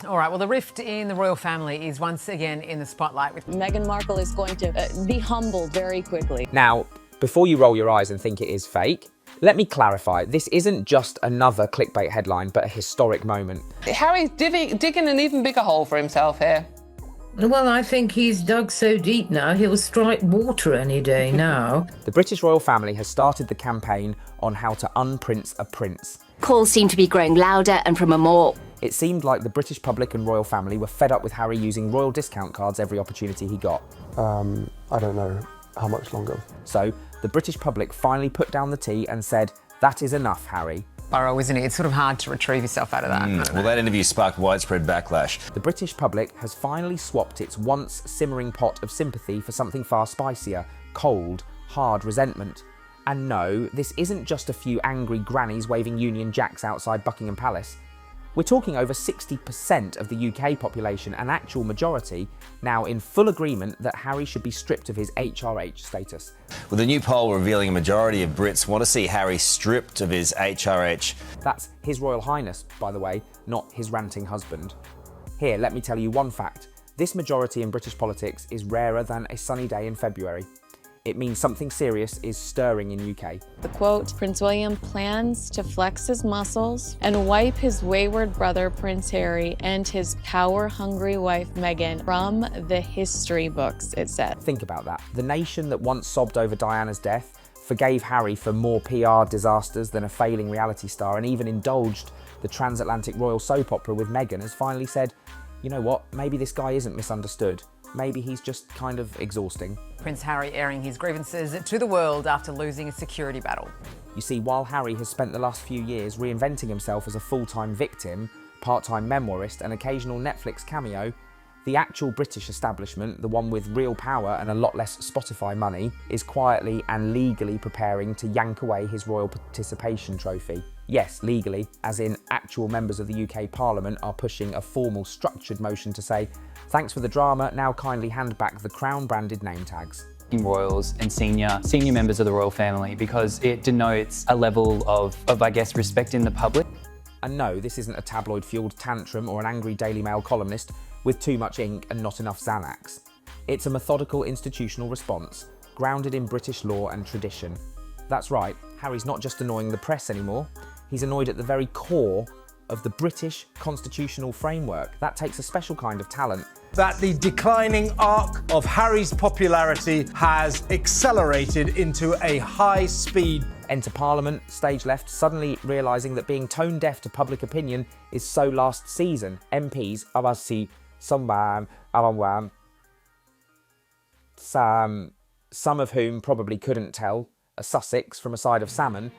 All right, well, the rift in the royal family is once again in the spotlight. Meghan Markle is going to be humbled very quickly. Now, before you roll your eyes and think it is fake, let me clarify. This isn't just another clickbait headline, but a historic moment. Harry's digging an even bigger hole for himself here. Well, I think he's dug so deep now, he'll strike water any day now. The British royal family has started the campaign on how to unprince a prince. Calls seem to be growing louder and from a more... It seemed like the British public and royal family were fed up with Harry using royal discount cards every opportunity he got. I don't know how much longer. So the British public finally put down the tea and said, "That is enough, Harry." Burrow, isn't it? It's sort of hard to retrieve yourself out of that. Well, that interview sparked widespread backlash. The British public has finally swapped its once simmering pot of sympathy for something far spicier: cold, hard resentment. And no, this isn't just a few angry grannies waving Union Jacks outside Buckingham Palace. We're talking over 60% of the UK population, an actual majority, now in full agreement that Harry should be stripped of his HRH status. With a new poll revealing a majority of Brits want to see Harry stripped of his HRH. That's His Royal Highness, by the way, not his ranting husband. Here, let me tell you one fact. This majority in British politics is rarer than a sunny day in February. It means something serious is stirring in UK. The quote, Prince William plans to flex his muscles and wipe his wayward brother Prince Harry and his power-hungry wife Meghan from the history books, it said. Think about that. The nation that once sobbed over Diana's death, forgave Harry for more PR disasters than a failing reality star, and even indulged the transatlantic royal soap opera with Meghan, has finally said, you know what, maybe this guy isn't misunderstood. Maybe he's just kind of exhausting. Prince Harry airing his grievances to the world after losing a security battle. You see, while Harry has spent the last few years reinventing himself as a full-time victim, part-time memoirist and occasional Netflix cameo, the actual British establishment, the one with real power and a lot less Spotify money, is quietly and legally preparing to yank away his royal participation trophy. Yes, legally, as in actual members of the UK Parliament are pushing a formal structured motion to say, thanks for the drama, now kindly hand back the crown-branded name tags. Royals and senior members of the royal family, because it denotes a level of I guess, respect in the public. And no, this isn't a tabloid-fueled tantrum or an angry Daily Mail columnist with too much ink and not enough Xanax. It's a methodical institutional response, grounded in British law and tradition. That's right, Harry's not just annoying the press anymore, he's annoyed at the very core of the British constitutional framework. That takes a special kind of talent. That the declining arc of Harry's popularity has accelerated into a high speed. Enter Parliament, stage left, suddenly realising that being tone deaf to public opinion is so last season. MPs, some of whom probably couldn't tell a Sussex from a side of salmon,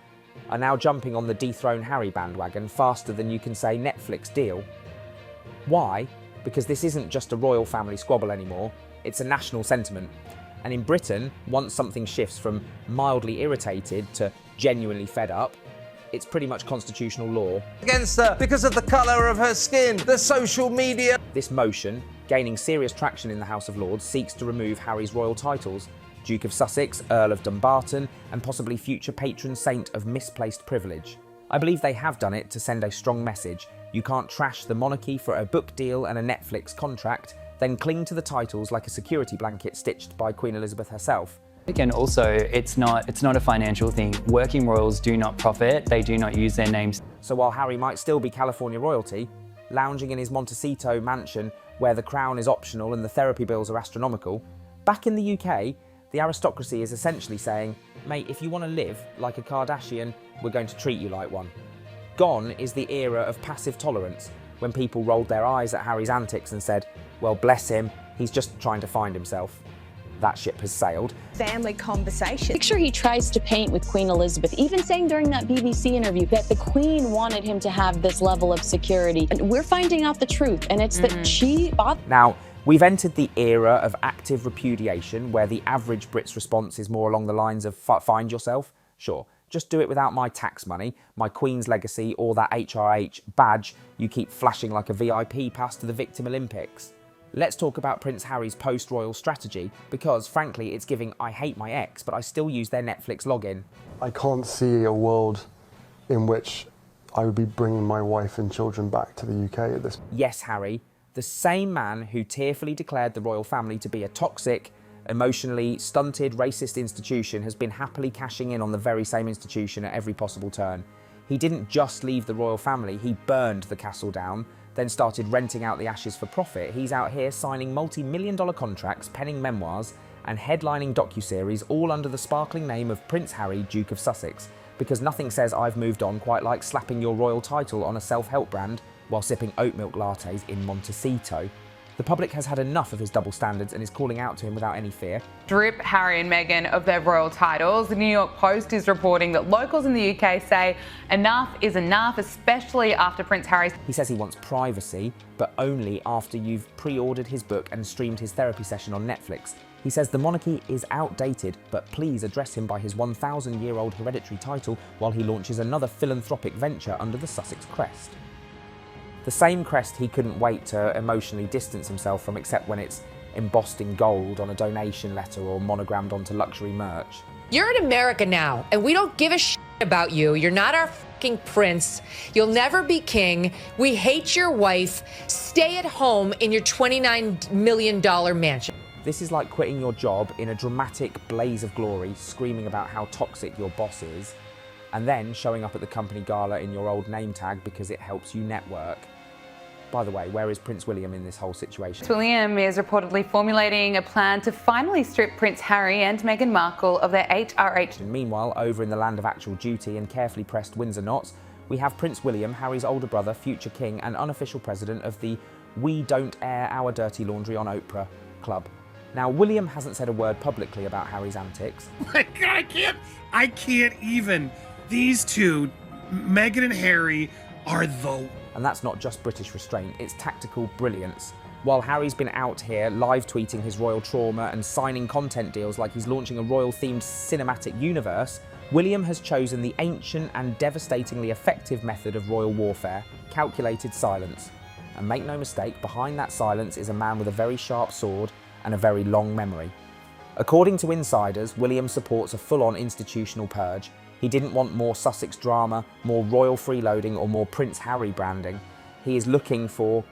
are now jumping on the dethrone Harry bandwagon faster than you can say Netflix deal. Why? Because this isn't just a royal family squabble anymore, it's a national sentiment. And in Britain, once something shifts from mildly irritated to genuinely fed up, it's pretty much constitutional law. Against her because of the colour of her skin, the social media. This motion, gaining serious traction in the House of Lords, seeks to remove Harry's royal titles: Duke of Sussex, Earl of Dumbarton, and possibly future patron saint of misplaced privilege. I believe they have done it to send a strong message. You can't trash the monarchy for a book deal and a Netflix contract, then cling to the titles like a security blanket stitched by Queen Elizabeth herself. And also, it's not a financial thing. Working royals do not profit, they do not use their names. So while Harry might still be California royalty, lounging in his Montecito mansion where the crown is optional and the therapy bills are astronomical, back in the UK, the aristocracy is essentially saying, mate, if you want to live like a Kardashian, we're going to treat you like one. Gone is the era of passive tolerance, when people rolled their eyes at Harry's antics and said, well, bless him, he's just trying to find himself. That ship has sailed. Family conversation. Picture he tries to paint with Queen Elizabeth, even saying during that BBC interview that the Queen wanted him to have this level of security. And we're finding out the truth, and it's that she bought... Now, we've entered the era of active repudiation, where the average Brit's response is more along the lines of find yourself. Sure, just do it without my tax money, my Queen's legacy, or that HRH badge you keep flashing like a VIP pass to the Victim Olympics. Let's talk about Prince Harry's post-royal strategy, because frankly it's giving I hate my ex, but I still use their Netflix login. I can't see a world in which I would be bringing my wife and children back to the UK at this point. Yes, Harry, the same man who tearfully declared the royal family to be a toxic, emotionally stunted, racist institution has been happily cashing in on the very same institution at every possible turn. He didn't just leave the royal family, he burned the castle down, then started renting out the ashes for profit. He's out here signing multi-million-dollar contracts, penning memoirs, and headlining docuseries, all under the sparkling name of Prince Harry, Duke of Sussex. Because nothing says I've moved on quite like slapping your royal title on a self-help brand while sipping oat milk lattes in Montecito. The public has had enough of his double standards and is calling out to him without any fear. Strip Harry and Meghan of their royal titles. The New York Post is reporting that locals in the UK say enough is enough, especially after Prince Harry's... He says he wants privacy, but only after you've pre-ordered his book and streamed his therapy session on Netflix. He says the monarchy is outdated, but please address him by his 1,000-year-old hereditary title while he launches another philanthropic venture under the Sussex crest. The same crest he couldn't wait to emotionally distance himself from, except when it's embossed in gold on a donation letter or monogrammed onto luxury merch. You're in America now, and we don't give a shit about you. You're not our fucking prince. You'll never be king. We hate your wife. Stay at home in your $29 million mansion. This is like quitting your job in a dramatic blaze of glory, screaming about how toxic your boss is, and then showing up at the company gala in your old name tag because it helps you network. By the way, where is Prince William in this whole situation? Prince William is reportedly formulating a plan to finally strip Prince Harry and Meghan Markle of their HRH. And meanwhile, over in the land of actual duty and carefully pressed Windsor knots, we have Prince William, Harry's older brother, future king and unofficial president of the We Don't Air Our Dirty Laundry on Oprah club. Now, William hasn't said a word publicly about Harry's antics. My God, I can't even. These two, Meghan and Harry, are the... And that's not just British restraint, it's tactical brilliance. While Harry's been out here live tweeting his royal trauma and signing content deals like he's launching a royal-themed cinematic universe, William has chosen the ancient and devastatingly effective method of royal warfare, calculated silence. And make no mistake, behind that silence is a man with a very sharp sword and a very long memory. According to insiders, William supports a full-on institutional purge. He didn't want more Sussex drama, more royal freeloading or more Prince Harry branding. He is looking for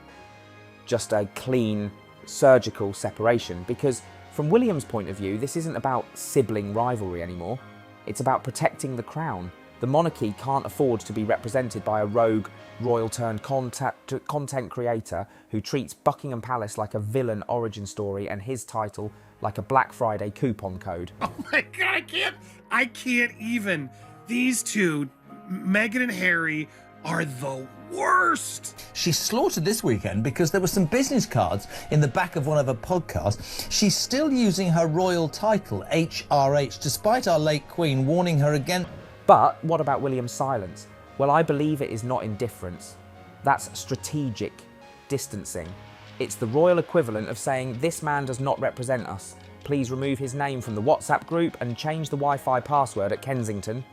just a clean, surgical separation because from William's point of view, this isn't about sibling rivalry anymore. It's about protecting the crown. The monarchy can't afford to be represented by a rogue royal-turned-content creator who treats Buckingham Palace like a villain origin story and his title like a Black Friday coupon code. Oh my God, I can't even. These two, Meghan and Harry, are the worst. She slaughtered this weekend because there were some business cards in the back of one of her podcasts. She's still using her royal title, HRH, despite our late Queen warning her against. But what about William's silence? Well, I believe it is not indifference. That's strategic distancing. It's the royal equivalent of saying, this man does not represent us. Please remove his name from the WhatsApp group and change the Wi-Fi password at Kensington.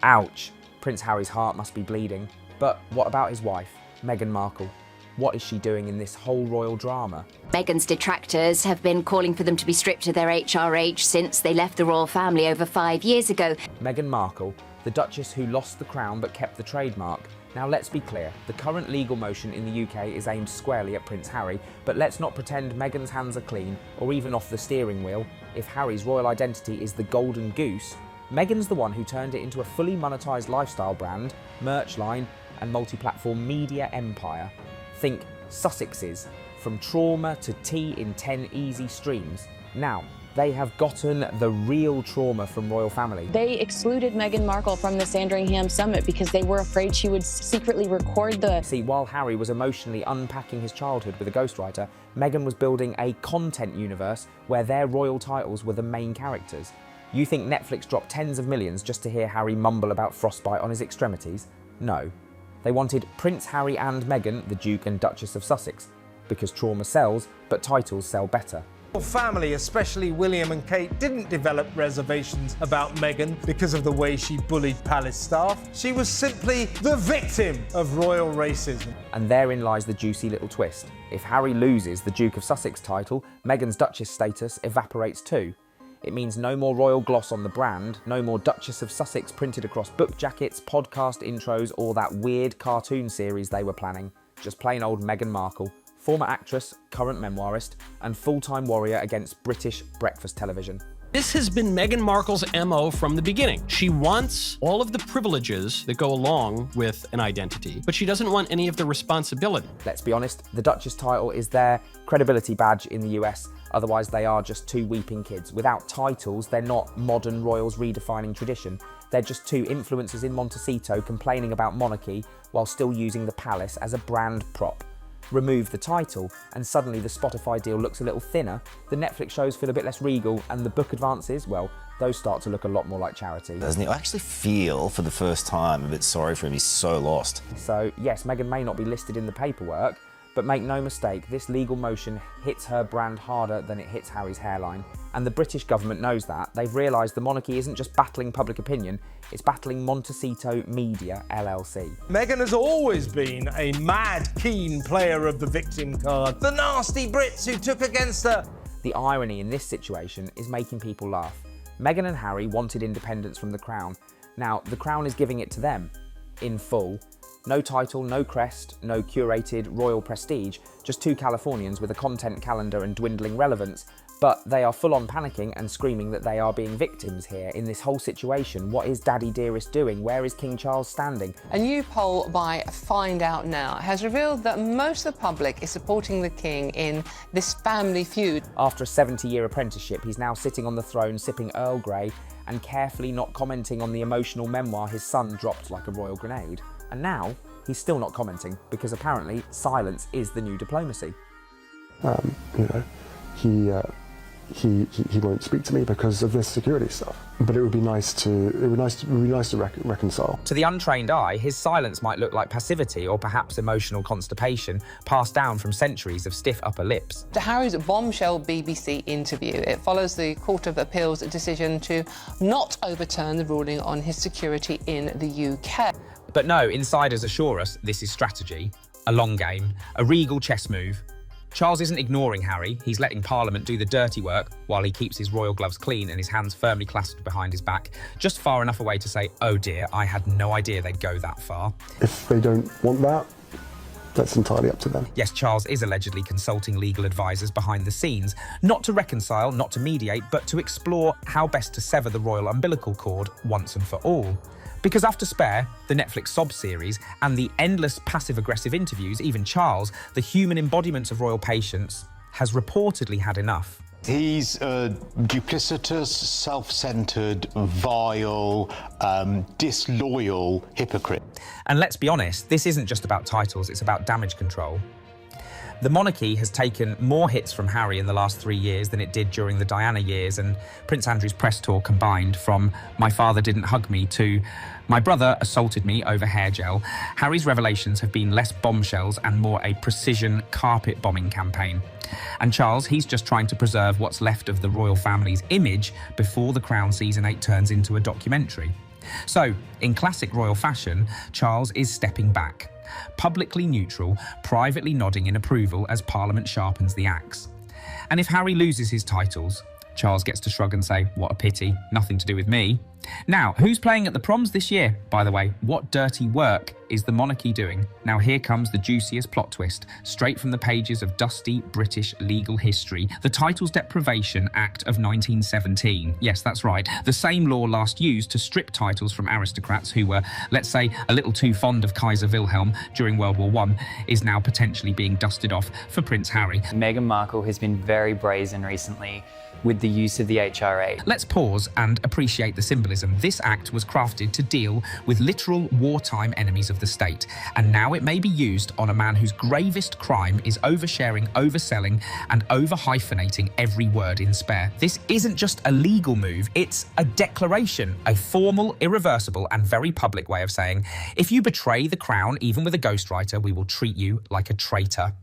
Ouch. Prince Harry's heart must be bleeding. But what about his wife, Meghan Markle? What is she doing in this whole royal drama? Meghan's detractors have been calling for them to be stripped of their HRH since they left the royal family over 5 years ago. Meghan Markle, the Duchess who lost the crown but kept the trademark. Now let's be clear, the current legal motion in the UK is aimed squarely at Prince Harry, but let's not pretend Meghan's hands are clean or even off the steering wheel. If Harry's royal identity is the golden goose, Meghan's the one who turned it into a fully monetised lifestyle brand, merch line and multi-platform media empire. Think Sussexes, from trauma to tea in 10 easy streams. Now, they have gotten the real trauma from royal family. They excluded Meghan Markle from the Sandringham summit because they were afraid she would secretly record the... See, while Harry was emotionally unpacking his childhood with a ghostwriter, Meghan was building a content universe where their royal titles were the main characters. You think Netflix dropped tens of millions just to hear Harry mumble about frostbite on his extremities? No. They wanted Prince Harry and Meghan, the Duke and Duchess of Sussex, because trauma sells, but titles sell better. Family, especially William and Kate, didn't develop reservations about Meghan because of the way she bullied palace staff. She was simply the victim of royal racism. And therein lies the juicy little twist. If Harry loses the Duke of Sussex title, Meghan's Duchess status evaporates too. It means no more royal gloss on the brand, no more Duchess of Sussex printed across book jackets, podcast intros, or that weird cartoon series they were planning. Just plain old Meghan Markle, former actress, current memoirist, and full-time warrior against British breakfast television. This has been Meghan Markle's MO from the beginning. She wants all of the privileges that go along with an identity, but she doesn't want any of the responsibility. Let's be honest, the Duchess title is their credibility badge in the US. Otherwise, they are just two weeping kids. Without titles, they're not modern royals redefining tradition. They're just two influencers in Montecito complaining about monarchy while still using the palace as a brand prop. Remove the title, and suddenly the Spotify deal looks a little thinner, the Netflix shows feel a bit less regal, and the book advances, well, those start to look a lot more like charity. Doesn't he? I actually feel, for the first time, a bit sorry for him. He's so lost. So, yes, Meghan may not be listed in the paperwork, but make no mistake, this legal motion hits her brand harder than it hits Harry's hairline. And the British government knows that. They've realised the monarchy isn't just battling public opinion, it's battling Montecito Media, LLC. Meghan has always been a mad, keen player of the victim card. The nasty Brits who took against her. The irony in this situation is making people laugh. Meghan and Harry wanted independence from the Crown. Now, the Crown is giving it to them, in full. No title, no crest, no curated royal prestige, just two Californians with a content calendar and dwindling relevance. But they are full on panicking and screaming that they are being victims here in this whole situation. What is Daddy Dearest doing? Where is King Charles standing? A new poll by Find Out Now has revealed that most of the public is supporting the king in this family feud. After a 70-year apprenticeship, he's now sitting on the throne sipping Earl Grey and carefully not commenting on the emotional memoir his son dropped like a royal grenade. And now, he's still not commenting, because apparently silence is the new diplomacy. He won't speak to me because of this security stuff. But it would be nice to reconcile. To the untrained eye, his silence might look like passivity or perhaps emotional constipation passed down from centuries of stiff upper lips. To Harry's bombshell BBC interview, it follows the Court of Appeal's decision to not overturn the ruling on his security in the UK. But no, insiders assure us this is strategy, a long game, a regal chess move. Charles isn't ignoring Harry, he's letting Parliament do the dirty work while he keeps his royal gloves clean and his hands firmly clasped behind his back, just far enough away to say, oh dear, I had no idea they'd go that far. If they don't want that, that's entirely up to them. Yes, Charles is allegedly consulting legal advisors behind the scenes, not to reconcile, not to mediate, but to explore how best to sever the royal umbilical cord once and for all. Because after Spare, the Netflix sob series, and the endless passive-aggressive interviews, even Charles, the human embodiment of royal patience, has reportedly had enough. He's a duplicitous, self-centred, vile, disloyal hypocrite. And let's be honest, this isn't just about titles, it's about damage control. The monarchy has taken more hits from Harry in the last 3 years than it did during the Diana years and Prince Andrew's press tour combined, from "my father didn't hug me" to "my brother assaulted me over hair gel." Harry's revelations have been less bombshells and more a precision carpet bombing campaign. And Charles, he's just trying to preserve what's left of the royal family's image before The Crown Season 8 turns into a documentary. So, in classic royal fashion, Charles is stepping back. Publicly neutral, privately nodding in approval as Parliament sharpens the axe. And if Harry loses his titles, Charles gets to shrug and say, what a pity, nothing to do with me. Now, who's playing at the proms this year? By the way, what dirty work is the monarchy doing? Now here comes the juiciest plot twist, straight from the pages of dusty British legal history, the Titles Deprivation Act of 1917. Yes, that's right, the same law last used to strip titles from aristocrats who were, let's say, a little too fond of Kaiser Wilhelm during World War I, is now potentially being dusted off for Prince Harry. Meghan Markle has been very brazen recently with the use of the HRA. Let's pause and appreciate the symbolism. This act was crafted to deal with literal wartime enemies of the state, and now it may be used on a man whose gravest crime is oversharing, overselling, and over-hyphenating every word in Spare. This isn't just a legal move, it's a declaration, a formal, irreversible, and very public way of saying, if you betray the crown, even with a ghostwriter, we will treat you like a traitor.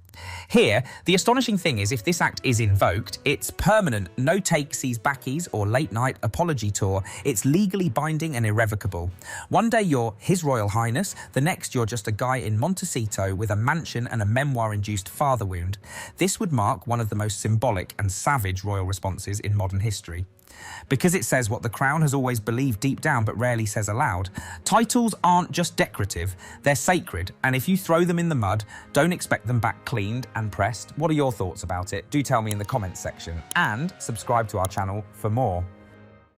Here, the astonishing thing is if this act is invoked, it's permanent, no takesies, backies, or late-night apology tour. It's legally binding and irrevocable. One day you're His Royal Highness, the next you're just a guy in Montecito with a mansion and a memoir-induced father wound. This would mark one of the most symbolic and savage royal responses in modern history. Because it says what the Crown has always believed deep down but rarely says aloud, titles aren't just decorative, they're sacred, and if you throw them in the mud, don't expect them back cleaned and pressed. What are your thoughts about it? Do tell me in the comments section, and subscribe to our channel for more.